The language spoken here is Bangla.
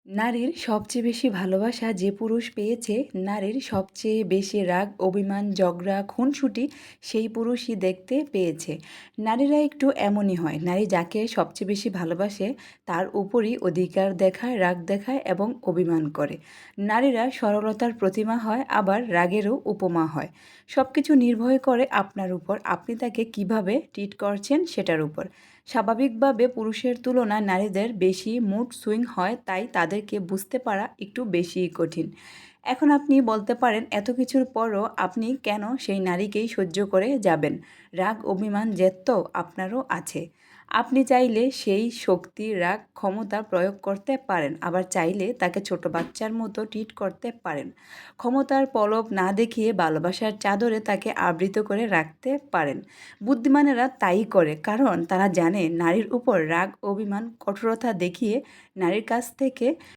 নারীর সবচেয়ে বেশি ভালোবাসা যে পুরুষ পেয়েছে, নারীর সবচেয়ে বেশি রাগ, অভিমান, ঝগড়া, খুনসুটি সেই পুরুষই দেখতে পেয়েছে। নারীরা একটু এমনই হয়। নারী যাকে সবচেয়ে বেশি ভালোবাসে তার উপরই অধিকার দেখায়, রাগ দেখায় এবং অভিমান করে। নারীরা সরলতার প্রতিমা হয়, আবার রাগেরও উপমা হয়। সব কিছু নির্ভর করে আপনার উপর, আপনি তাকে কিভাবে ট্রিট করছেন সেটার উপর। স্বাভাবিকভাবে পুরুষের তুলনায় নারীদের বেশি মুড সুইং হয়, তাই তাদেরকে বুঝতে পারা একটু বেশিই কঠিন। এখন আপনি বলতে পারেন, এত কিছুর পরও আপনি কেন সেই নারীকেই সহ্য করে যাবেন? রাগ, অভিমান, জেদ তো আপনারও আছে। আপনি চাইলে সেই শক্তি, রাগ, ক্ষমতা প্রয়োগ করতে পারেন, আবার চাইলে তাকে ছোট বাচ্চার মতো ট্রিট করতে পারেন। ক্ষমতার পলব না দেখিয়ে ভালোবাসার চাদরে তাকে আবৃত করে রাখতে পারেন। বুদ্ধিমানেরা তাই করে, কারণ তারা জানে নারীর উপর রাগ, অভিমান, কঠোরতা দেখিয়ে নারীর কাছ থেকে